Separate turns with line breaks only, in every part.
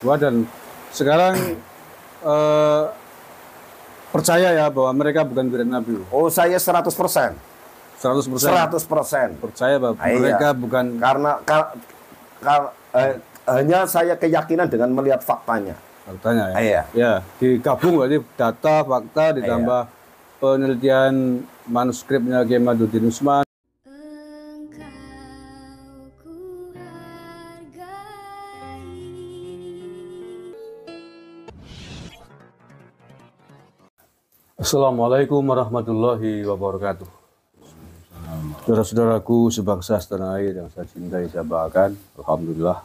Dan sekarang eh, percaya ya bahwa mereka bukan brand Nabi.
Oh, saya 100%.
100%.
100%.
Percaya bahwa mereka bukan,
karena hanya saya keyakinan dengan melihat faktanya.
faktanya ya.
Iya.
Ya, digabung berarti data, fakta ditambah penelitian manuskripnya Kiai Maduddin Usman. Assalamualaikum warahmatullahi wabarakatuh. Saudara-saudaraku sebangsa setanah air yang saya cintai, saya banggakan, alhamdulillah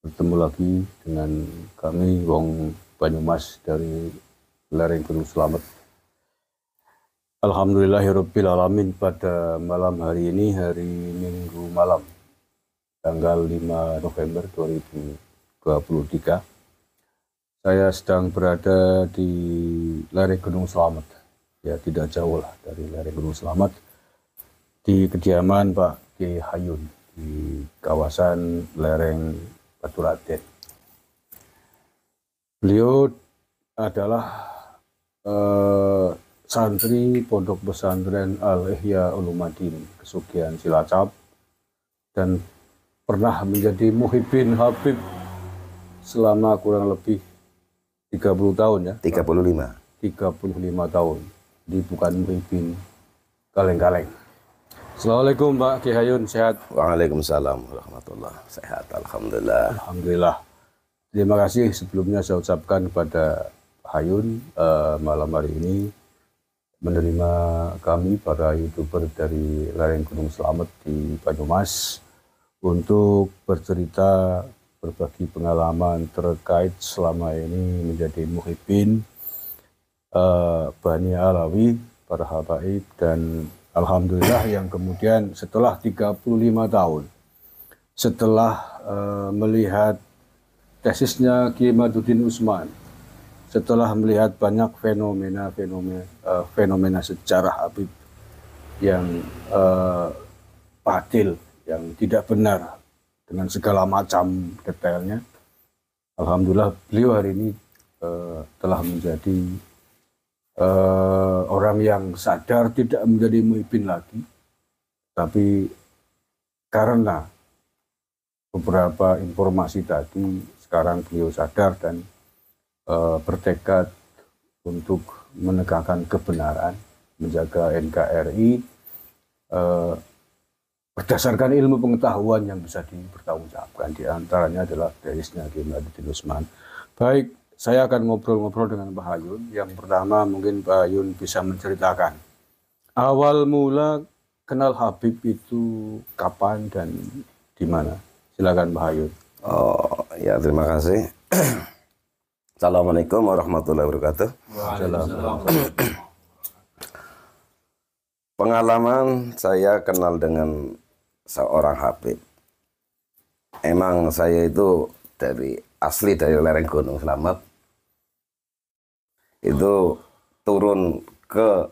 bertemu lagi dengan kami wong Banyumas dari lereng Gunung Slamet. Alhamdulillahirabbil alamin, pada malam hari ini, hari Minggu malam tanggal 5 November 2023, saya sedang berada di lereng Gunung Slamet, ya tidak jauh lah dari lereng Gunung Slamet, di kediaman Pak Kiai Hayun di kawasan lereng Baturaden. Beliau adalah santri Pondok Pesantren Al-Ihya Ulumuddin Kesugihan Cilacap dan pernah menjadi muhibbin Habib selama kurang lebih 30 tahun ya. 35 tahun. Jadi bukan muhibbin kaleng-kaleng. Assalamualaikum Pak Kiai Hayun, sehat?
Waalaikumsalam warahmatullahi. Sehat, alhamdulillah.
Alhamdulillah. Terima kasih sebelumnya saya ucapkan kepada Pak Hayun malam hari ini menerima kami para YouTuber dari lereng Gunung Slamet di Banyumas untuk bercerita, berbagi pengalaman terkait selama ini menjadi muhibbin Bani Alawi, para habaib, dan alhamdulillah yang kemudian setelah 35 tahun setelah melihat tesisnya Kiai Maduddin Usman, setelah melihat banyak fenomena sejarah Habib yang batil, yang tidak benar dengan segala macam detailnya, alhamdulillah beliau hari ini telah menjadi orang yang sadar tidak menjadi muhibbin lagi, tapi karena beberapa informasi tadi sekarang beliau sadar dan bertekad untuk menegakkan kebenaran, menjaga NKRI berdasarkan ilmu pengetahuan yang bisa dipertanggungjawabkan. Di antaranya adalah terisnya Kiai Maduddin Usman. Baik, saya akan ngobrol-ngobrol dengan Pak Hayun. Yang pertama mungkin Pak Hayun bisa menceritakan awal mula kenal Habib itu kapan dan di mana. Silakan Pak Hayun.
Oh ya, terima kasih. Assalamualaikum warahmatullahi wabarakatuh. Pengalaman saya kenal dengan seorang Habib. Emang saya itu asli dari lereng Gunung Slamet. Itu turun ke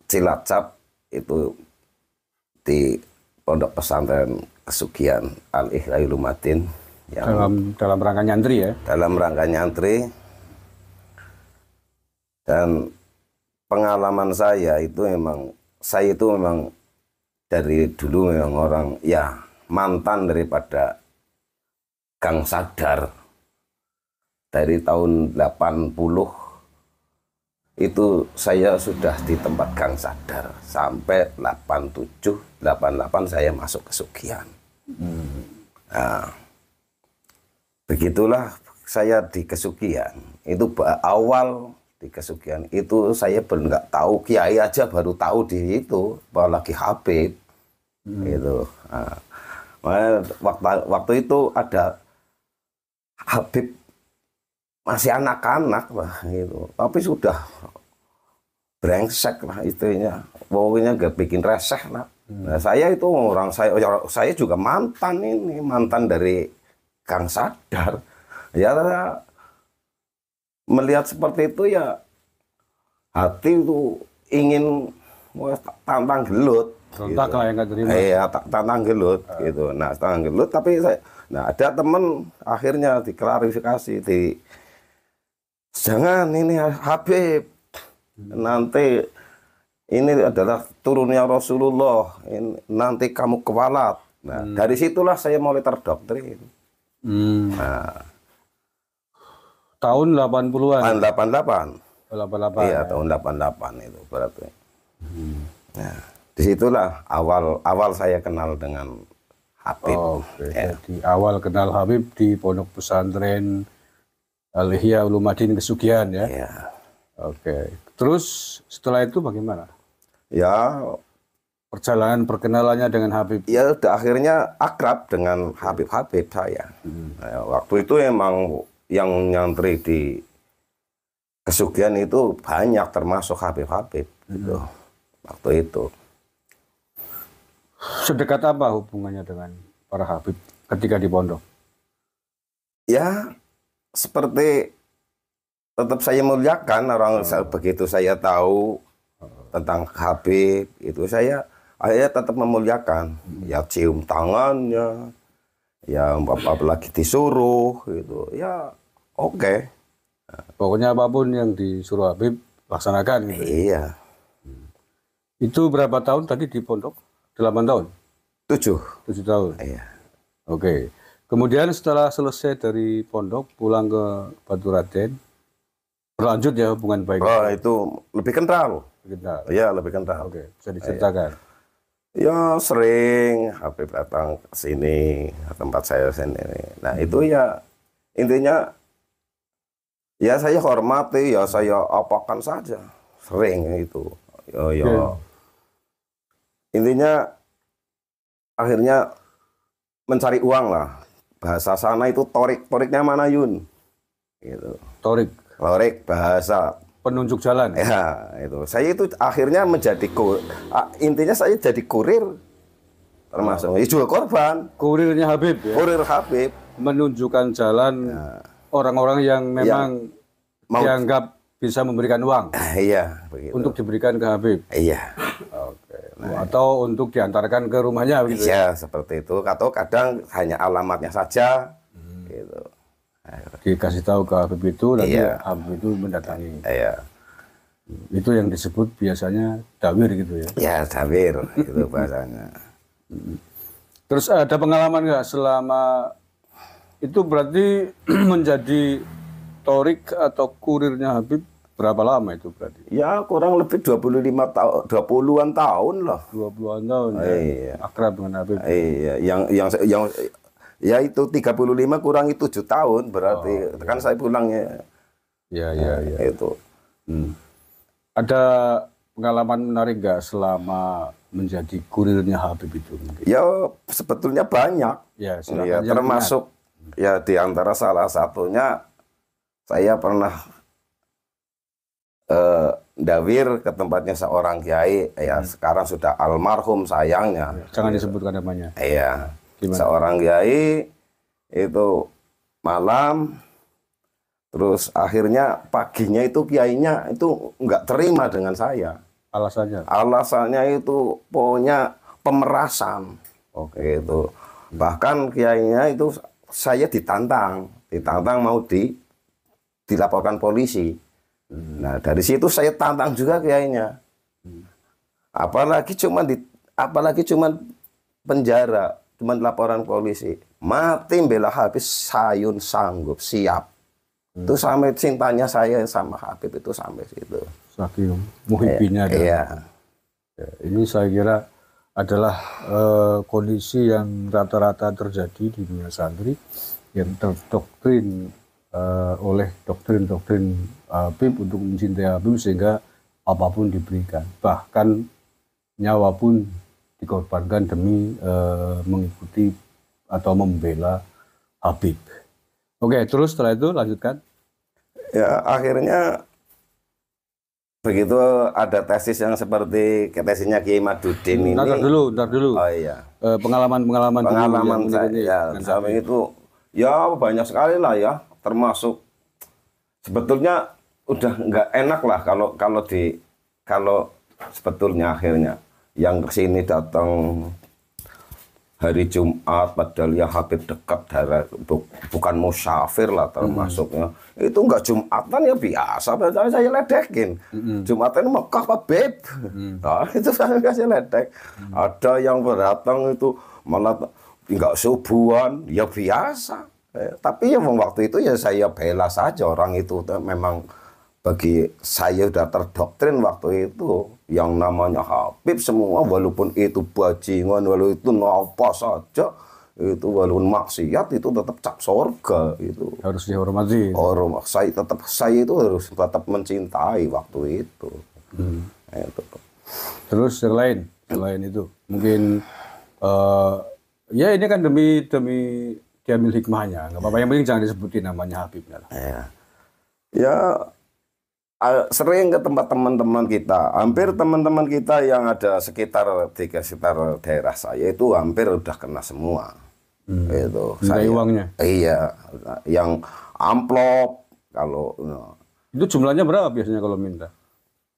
Cilacap itu di Pondok Pesantren Kesugihan Al-Ihya Ulumuddin yang
dalam rangka nyantri ya.
Dalam rangka nyantri. Dan pengalaman saya itu memang dari dulu memang orang ya mantan daripada Gang Sadar. Dari tahun 80 itu saya sudah di tempat Gang Sadar sampai 87, 88 saya masuk Kesugihan. Nah, begitulah saya di Kesugihan. Itu awal di Kesugihan itu saya belum nggak tahu, kiai aja baru tahu di itu, apalagi Habib. Gitu. Nah, waktu itu ada Habib masih anak-anak lah gitu, tapi sudah brengsek lah itunya, pokoknya gak bikin reseh lah. Nah, saya itu saya juga mantan dari Gang Sadar. Ya melihat seperti itu ya hati itu ingin tantang gelut.
Kontak
gitu.
lah yang nggak terima.
Iya, tantang gelut gitu. Nah, tantang gelut, tapi Nah, ada temen akhirnya diklarifikasi, jangan ini Habib, nanti ini adalah turunnya Rasulullah, ini, nanti kamu kewalat. Nah, dari situlah saya mulai terdoktrin. Nah,
Tahun 80-an.
tahun 88.
88.
Iya, tahun 88 itu berarti. Nah, disitulah awal saya kenal dengan Habib.
Oke, jadi awal kenal Habib di Pondok Pesantren Al-Ihya Ulumuddin Kesugihan ya.
Iya.
Oke. Terus setelah itu bagaimana?
Ya,
Perjalanan perkenalannya dengan Habib.
ya udah akhirnya akrab dengan Habib-Habib saya. Nah, waktu itu emang yang nyantri di Kesugihan itu banyak, termasuk Habib-Habib gitu. Waktu itu.
Sedekat apa hubungannya dengan para Habib ketika di pondok?
Ya, seperti tetap saya muliakan orang. Begitu saya tahu tentang Habib itu, saya tetap memuliakan. Ya cium tangannya, ya apalagi disuruh gitu. Ya oke.
Pokoknya apapun yang disuruh Habib laksanakan gitu.
Iya.
Itu berapa tahun tadi di pondok? 8 tahun?
7.
7 tahun.
Iya.
Oke. Kemudian setelah selesai dari pondok pulang ke Baturaden, berlanjut ya hubungan baik.
Oh, itu lebih kental.
Kita.
Iya, lebih kental.
Oke, bisa diceritakan.
Ya sering Habib datang ke sini, ke tempat saya sini. Nah, itu ya intinya ya saya hormati, ya saya apakan saja. Sering itu. Ya. Intinya akhirnya mencari uang lah. Bahasa sana itu torik. Toriknya mana Yun? Gitu.
Torik,
Bahasa.
penunjuk jalan.
Ya, itu. Saya itu akhirnya menjadi intinya saya jadi kurir. Termasuk ya juga korban.
Kurirnya Habib ya.
Kurir Habib.
Menunjukkan jalan orang-orang yang memang dianggap bisa memberikan uang.
Iya, begitu.
Untuk diberikan ke Habib.
Iya.
Oke. Atau untuk diantarkan ke rumahnya begitu.
Iya, seperti itu. Atau kadang hanya alamatnya saja. Gitu.
Dikasih tahu ke Habib itu, nanti Habib itu mendatangi.
Iya.
Itu yang disebut biasanya dawir gitu ya.
Ya, dawir itu bahasanya.
Terus ada pengalaman nggak selama itu berarti menjadi torik atau kurirnya Habib berapa lama itu berarti?
Ya, kurang lebih 25 tahun, 20-an tahun lah.
20-an tahun ya.
Iya.
Akrab dengan Habib.
Iya, yang ya itu 35 kurangi 7 tahun berarti kan saya pulangnya.
Ya.
Itu.
Ada pengalaman menarik nggak selama menjadi kurirnya Habib itu?
Ya sebetulnya banyak.
Ya,
Ya, termasuk ya di antara salah satunya saya pernah dawir ke tempatnya seorang kiai, ya sekarang sudah almarhum sayangnya.
Jangan disebutkan namanya.
Iya.
Gimana?
Seorang kiai itu malam, terus akhirnya paginya itu kiainya itu nggak terima dengan saya.
Alasannya?
Alasannya itu pokoknya pemerasan. Oke itu. Bahkan kiainya itu saya ditantang mau dilaporkan polisi. Nah, dari situ saya tantang juga kiainya. Apalagi cuman penjara, cuman laporan polisi. Mati bela Habib, sayun sanggup, siap. Itu sampai cintanya saya sama Habib itu sampai situ.
Saking muhibbinya.
Iya.
Ya, ini saya kira adalah kondisi yang rata-rata terjadi di dunia santri yang terdoktrin oleh doktrin Habib untuk mencintai Habib sehingga apapun diberikan, bahkan nyawa pun dikorbankan demi mengikuti atau membela Habib. Oke, terus setelah itu lanjutkan.
Ya akhirnya begitu ada tesis yang seperti tesisnya Kiai Madudin ini.
Ntar dulu.
Oh iya.
Pengalaman
saya sampai itu ya banyak sekali lah ya. Termasuk sebetulnya udah nggak enak lah kalau sebetulnya akhirnya yang kesini datang hari Jumat, padahal ya Habib dekat darah, bukan musafir lah termasuknya. Itu enggak Jumatan ya biasa, padahal saya ledekin. Jumatan Mekah Habib. Nah, itu saya kasih ledek. Ada yang datang itu malah enggak subuhan, ya biasa. Tapi ya waktu itu ya saya bela saja orang itu memang bagi saya sudah terdoktrin waktu itu yang namanya Habib semua walaupun itu bajingan walaupun itu apa saja itu walaupun maksiat itu tetap cap surga itu
harus dihormati.
Orang saya itu harus tetap mencintai waktu itu. Itu.
Terus yang lain selain itu mungkin ya ini kan demi diambil hikmahnya, nggak apa-apa, yang penting jangan disebutin namanya Habibnya lah.
Ya sering ke tempat teman-teman kita, hampir teman-teman kita yang ada sekitar daerah saya itu hampir udah kena semua. Itu
saya uangnya.
Iya, yang amplop kalau
itu jumlahnya berapa biasanya kalau minta?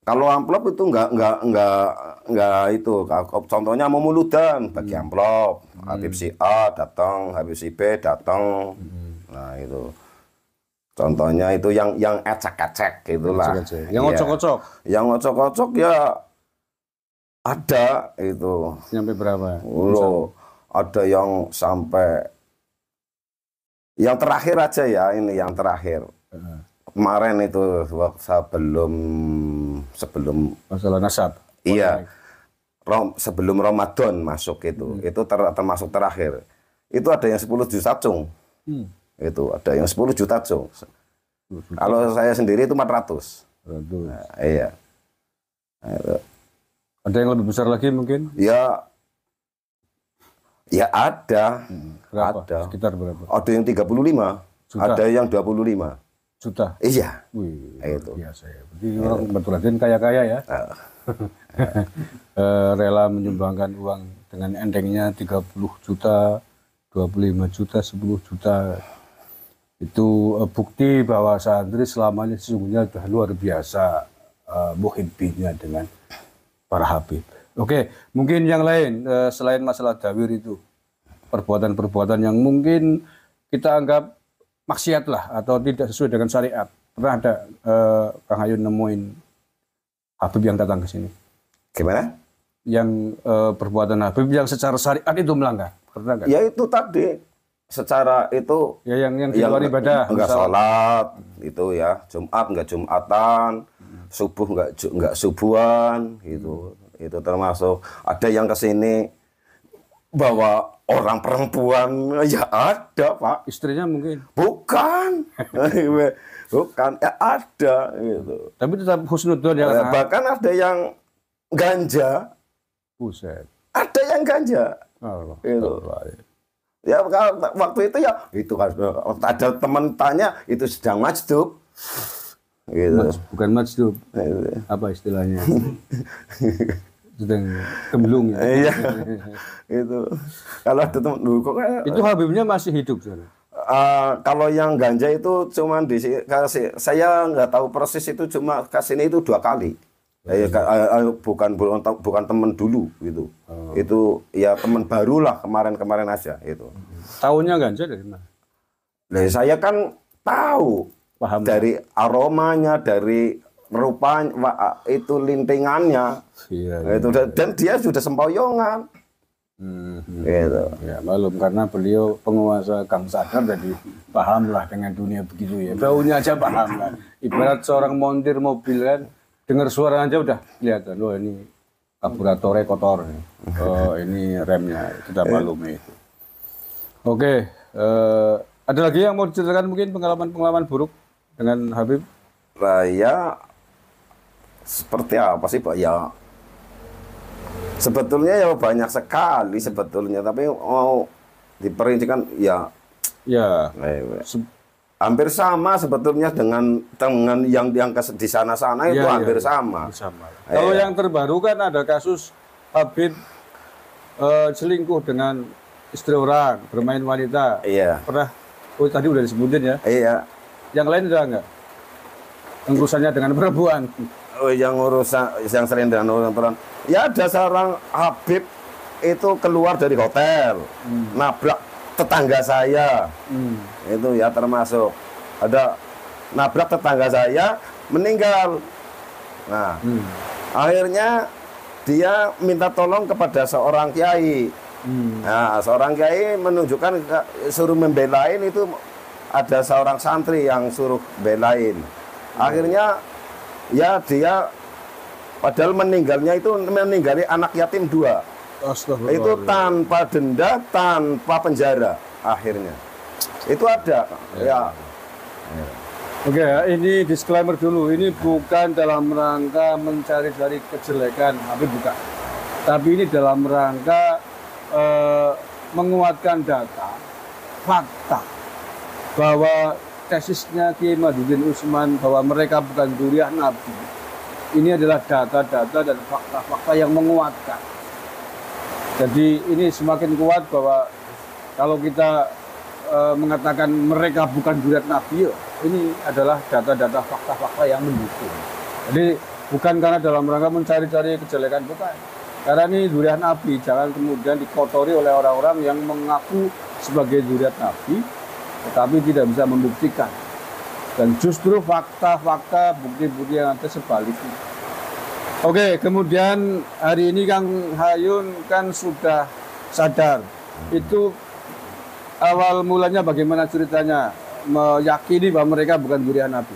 Kalau amplop itu enggak itu. Contohnya mau muludan bagi amplop, Habib si A datang, Habib si B datang. Nah itu. Contohnya itu yang ecek-ecek gitulah.
Yang ocok-ocok.
Yang ocok-ocok ya ada itu.
Sampai berapa?
Ada yang sampai yang terakhir aja ya, ini yang terakhir. Kemarin itu sebelum
masalah nasab.
Iya. Sebelum Ramadan masuk itu. Itu termasuk terakhir. Itu ada yang 10 juta cung. Itu ada yang 10 juta cung. Kalau saya sendiri itu 400. Nah, iya. Nah,
ada yang lebih besar lagi mungkin?
Ya ada.
Berapa?
Ada.
Sekitar berapa?
Ada yang 35. Juta. Ada yang 25
juta.
Iya.
Wih,
itu.
Biasa ya. Berarti orang kebetulan kaya-kaya ya. Rela menyumbangkan uang dengan entengnya 30 juta, 25 juta, 10 juta. Itu bukti bahwa santri selama ini sesungguhnya sudah luar biasa muhibbinya dengan para habib. Oke, mungkin yang lain selain masalah dawir itu, perbuatan-perbuatan yang mungkin kita anggap maksiat lah atau tidak sesuai dengan syariat. Pernah ada Kang Ayun nemuin habib yang datang ke sini?
Gimana?
Yang perbuatan habib yang secara syariat itu melanggar. Pernah nggak?
Ya itu tadi. Secara itu
ya yang di luar ibadah,
enggak sholat itu ya, Jumat enggak Jumatan, subuh enggak subuhan gitu. Itu termasuk. Ada yang ke sini bawa orang perempuan, ya ada Pak.
Istrinya mungkin?
Bukan. Bukan, ya ada gitu.
Tapi tetap husnudzon ya.
Bahkan ada yang ganja.
Buset.
Ada yang ganja.
Allah.
Gitu. Ya waktu itu ya itu kan ada teman tanya itu sedang majdub gitu.
Bukan majdub. Apa istilahnya? Sedang gemblung ya.
Iya. Itu. Kalau ada teman kok
itu habibnya masih hidup sana.
Kalau yang ganja itu cuman saya nggak tahu persis itu cuma kasih itu 2 kali. Bukan teman dulu gitu. Itu ya teman baru lah kemarin aja itu.
Tahunya ganja dari mana?
Nah, saya kan tahu. Paham dari aromanya, dari rupanya, itu lintingannya.
Iya.
Itu dan dia sudah sempoyongan. Gitu.
Ya malum karena beliau penguasa Gang Sadar, jadi pahamlah dengan dunia begitu ya. Baunya aja paham lah. Ibarat seorang montir mobil kan. Dengar suara aja udah kelihatan, loh ini karburatornya kotor, ini remnya, kita maklumi itu. Oke, ada lagi yang mau diceritakan mungkin pengalaman-pengalaman buruk dengan Habib?
Ya, seperti apa sih Pak? Ya, sebetulnya ya banyak sekali sebetulnya, tapi mau diperincikan ya. Ya. Hampir sama sebetulnya dengan yang di sana-sana itu hampir sama.
Kalau yang terbaru kan ada kasus Habib selingkuh dengan istri orang, bermain wanita.
Iya.
Pernah? Oh tadi udah disebutin ya.
Iya.
Yang lain udah enggak? Urusannya dengan perempuan.
Oh, yang sering dengan orang perempuan. Ya ada seorang Habib itu keluar dari hotel, nabrak tetangga saya, itu ya termasuk ada nabrak tetangga saya meninggal. Nah, akhirnya dia minta tolong kepada seorang kiai. Nah, seorang kiai menunjukkan suruh membelain itu ada seorang santri yang suruh belain. Akhirnya ya dia padahal meninggalnya itu meninggali anak yatim 2. Itu tanpa denda, tanpa penjara akhirnya. Itu ada ya.
Oke ya, ini disclaimer dulu. Ini bukan dalam rangka mencari-cari kejelekan, tapi bukan. Tapi ini dalam rangka menguatkan data, fakta bahwa tesisnya Kiai Madudin Usman bahwa mereka bukan dzurriyyah Nabi. Ini adalah data-data dan fakta-fakta yang menguatkan. Jadi ini semakin kuat bahwa kalau kita mengatakan mereka bukan dzurriyyah Nabi, ini adalah data-data fakta-fakta yang mendukung. Jadi bukan karena dalam rangka mencari-cari kejelekan, bukan. Karena ini dzurriyyah Nabi, jangan kemudian dikotori oleh orang-orang yang mengaku sebagai dzurriyyah Nabi, tetapi tidak bisa membuktikan. Dan justru fakta-fakta, bukti-bukti yang ada sebaliknya. Oke, kemudian hari ini Kang Hayun kan sudah sadar. Itu awal mulanya bagaimana ceritanya meyakini bahwa mereka bukan dzurriyyah Nabi?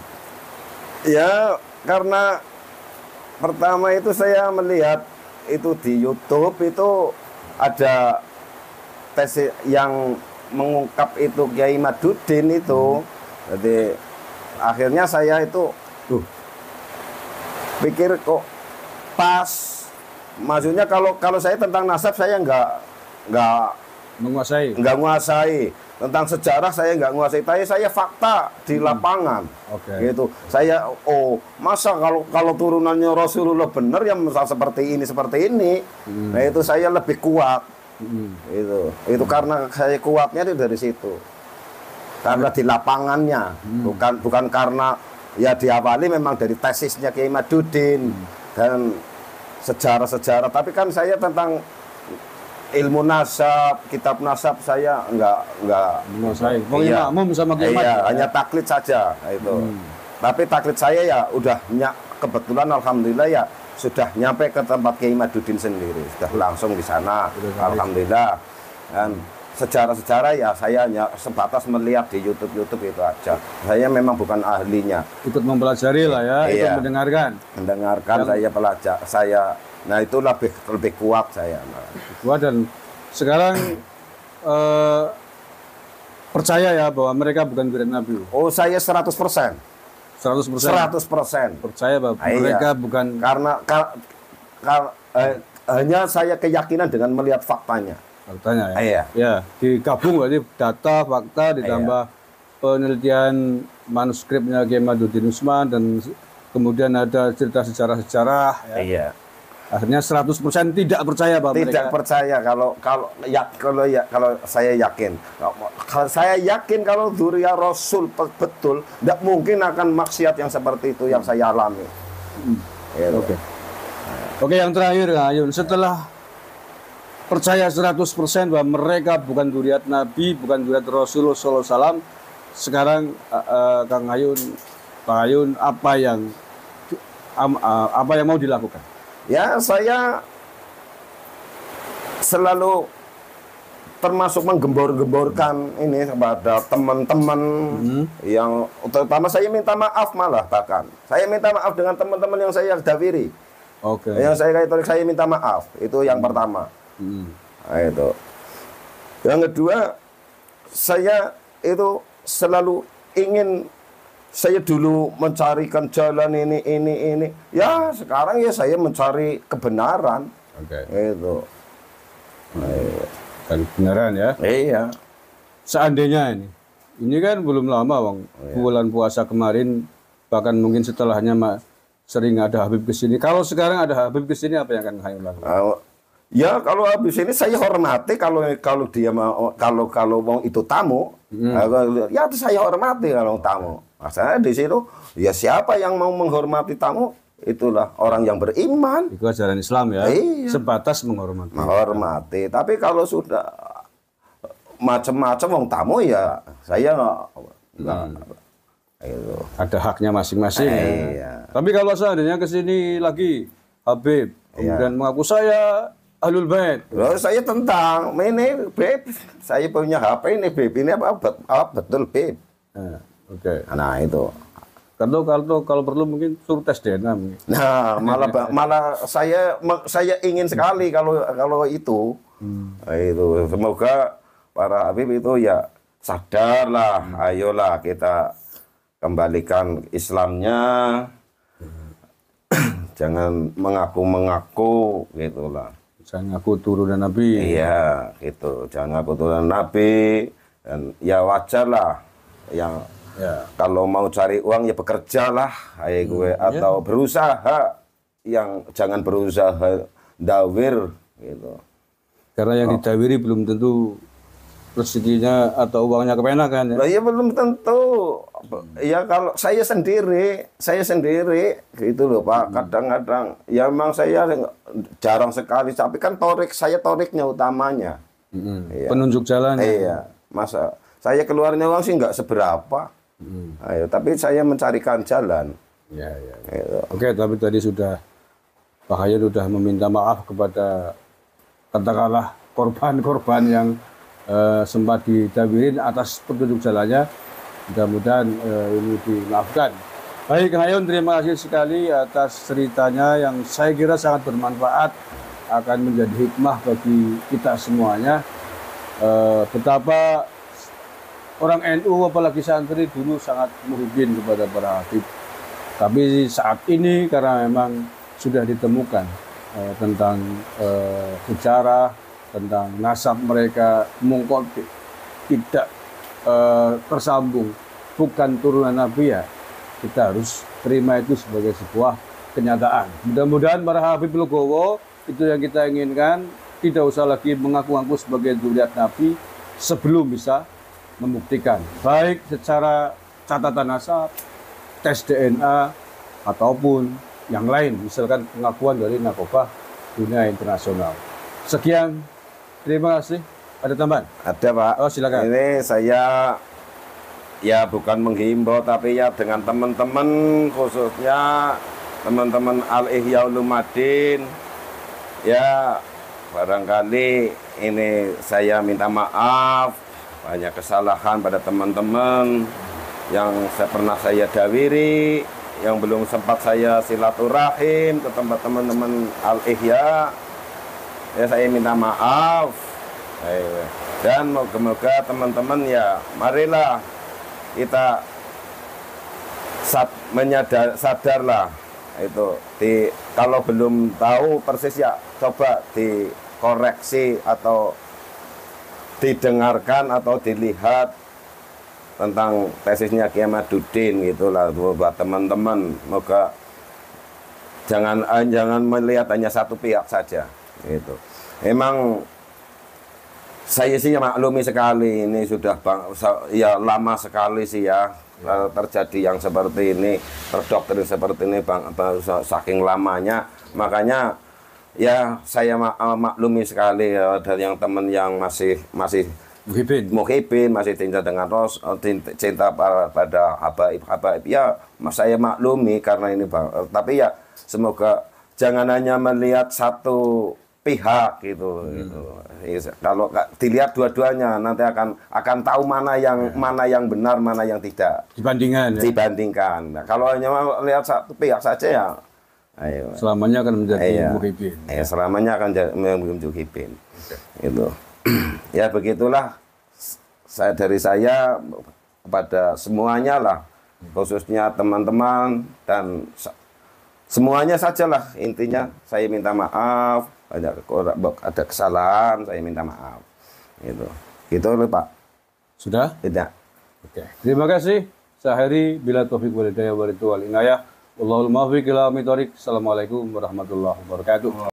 Ya, karena pertama itu saya melihat itu di YouTube itu ada tes yang mengungkap itu Kiai Madudin itu. Jadi akhirnya saya itu pikir kok pas. Maksudnya kalau saya tentang nasab saya nggak menguasai. Tentang sejarah saya nggak menguasai. Tapi saya fakta di lapangan. Gitu. Saya masa kalau turunannya Rasulullah benar ya seperti ini. Nah itu saya lebih kuat. Itu karena saya kuatnya itu dari situ. Karena di lapangannya, bukan karena ya diawali memang dari tesisnya Kiai Madudin dan sejarah-sejarah. Tapi kan saya tentang ilmu nasab, kitab nasab saya enggak
menguasai. Makmum sama Kiai Madudin.
Iya, hanya taklid saja itu. Tapi taklid saya ya udah kebetulan alhamdulillah ya sudah nyampe ke tempat Kiai Madudin sendiri. Sudah langsung di sana. Alhamdulillah. Dan sejarah-sejarah ya saya hanya sebatas melihat di YouTube itu aja. Saya memang bukan ahlinya.
Ikut mempelajari lah ya, ikut mendengarkan.
Saya pelajar, nah itu lebih kuat saya.
Kuat dan sekarang percaya ya bahwa mereka bukan dzurriyyah Nabi.
Oh, saya 100%.
100%. Percaya bahwa mereka bukan
karena hanya saya keyakinan dengan melihat faktanya.
Faktanya ya. Ya, digabung berarti data, fakta ditambah penelitian manuskripnya Kiai Madudin Usman dan kemudian ada cerita sejarah-sejarah ya.
Iya.
Akhirnya 100% tidak percaya bahwa
tidak percaya kalau saya yakin. Kalau saya yakin kalau dzurriyyah Rasul betul, tidak mungkin akan maksiat yang seperti itu yang saya alami.
Oke, yang terakhir Ayun, setelah percaya 100% bahwa mereka bukan dzurriyyah Nabi, bukan dzurriyyah Rasulullah SAW. Sekarang Kang Ayun, Pak Ayun, apa yang mau dilakukan?
Ya, saya selalu termasuk menggembor-gemborkan ini kepada teman-teman yang terutama saya minta maaf malah bahkan. Saya minta maaf dengan teman-teman yang saya dawiri. Yang saya minta maaf, itu yang pertama. Nah, itu. Yang kedua, saya itu selalu ingin, saya dulu mencarikan jalan ini. Ya, sekarang ya saya mencari kebenaran. Itu.
Dan kebenaran ya.
Iya.
Seandainya ini kan belum lama, Bang. Bulan puasa kemarin, bahkan mungkin setelahnya sering ada Habib kesini. Kalau sekarang ada Habib kesini, apa yang akan Hayun lakukan?
Ya kalau habis ini saya hormati kalau dia mau mau itu tamu, ya saya hormati kalau tamu. Masalahnya di situ ya siapa yang mau menghormati tamu itulah orang yang beriman,
Itu ajaran Islam ya.
Iya.
Sebatas menghormati.
menghormati. Tapi kalau sudah macam-macam wong tamu ya saya nggak itu.
Ada haknya masing-masing. Ya.
Iya.
Tapi kalau seandainya ke sini lagi Habib, kemudian mengaku saya Ahlul Bait.
Loh, saya tentang ini Beb, saya punya HP ini Beb, ini apa betul Beb.
Oke.
Nah itu.
Kalau perlu mungkin suruh tes DNA mungkin.
Nah, malah saya ingin sekali kalau itu. Itu semoga para Habib itu ya sadarlah, ayolah kita kembalikan Islamnya. Jangan mengaku-mengaku gitulah.
Jangan aku turunan Nabi.
Iya, gitu. Jangan ngaku turunan Nabi dan ya wajar lah yang kalau mau cari uang ya bekerjalah, gue atau berusaha, yang jangan berusaha dawir gitu.
Karena yang didawiri belum tentu rezekinya atau uangnya kepenakan ya.
Lah ya belum tentu. Ya kalau saya sendiri gitu loh Pak. Kadang-kadang ya memang saya jarang sekali, tapi kan saya toriknya utamanya. Iya.
Penunjuk jalan.
Iya, masa saya keluarnya uang sih nggak seberapa. Ayo, tapi saya mencarikan jalan.
Ya.
Gitu.
Oke, tapi tadi sudah Pak Hayat sudah meminta maaf kepada katakanlah korban-korban yang sempat didawirin atas petunjuk jalannya. Mudah-mudahan ini dimaafkan. Baik, Kang Hayun, terima kasih sekali atas ceritanya yang saya kira sangat bermanfaat, akan menjadi hikmah bagi kita semuanya. Betapa orang NU apalagi santri dulu sangat muhibin kepada para habib. Tapi saat ini karena memang sudah ditemukan tentang sejarah, tentang nasab mereka mungkot tidak tersambung, bukan turunan Nabi ya, kita harus terima itu sebagai sebuah kenyataan. Mudah-mudahan para Habib Legowo itu yang kita inginkan, tidak usah lagi mengaku-ngaku sebagai zuriat Nabi sebelum bisa membuktikan, baik secara catatan nasab, tes DNA, ataupun yang lain, misalkan pengakuan dari narkoba dunia internasional. Sekian, terima kasih. Ada tambahan?
Ada Pak.
Oh, silakan.
Ini saya ya bukan menghimbau, tapi ya dengan teman-teman, khususnya teman-teman Al-Ihya Ulumuddin, ya barangkali ini saya minta maaf banyak kesalahan pada teman-teman yang pernah saya dawiri, yang belum sempat saya silaturahim ke tempat teman-teman Al-Ihya. Ya saya minta maaf. Dan moga-moga teman-teman ya marilah kita sadarlah itu kalau belum tahu persis ya coba dikoreksi atau didengarkan atau dilihat tentang tesisnya Kiai Ahmaduddin gitulah buat teman-teman. Moga jangan melihat hanya satu pihak saja gitu. Emang saya sih maklumi sekali ini sudah ya lama sekali sih ya terjadi yang seperti ini, terdoktrin seperti ini saking lamanya. Makanya ya saya maklumi sekali ya, dari yang teman yang masih muhibin, masih cinta dengan cinta pada habaib ya saya maklumi karena ini Bang. Tapi ya semoga jangan hanya melihat satu pihak gitu. Kalau dilihat dua-duanya nanti akan tahu mana yang benar, mana yang tidak. Dibandingkan. Nah, kalau hanya melihat satu pihak saja ya ayo.
Selamanya akan menjadi muhibin.
Selamanya akan menjadi muhibin. Itu. Ya begitulah dari saya kepada semuanya lah, khususnya teman-teman dan semuanya sajalah, intinya saya minta maaf, ada kesalahan saya minta maaf gitu loh Pak.
Sudah?
Tidak.
Oke. Terima kasih. Sahari bila taufik walhidayah wal inayah. Wallahul muwaffiq ila aqwamit thoriq. Assalamualaikum warahmatullahi wabarakatuh.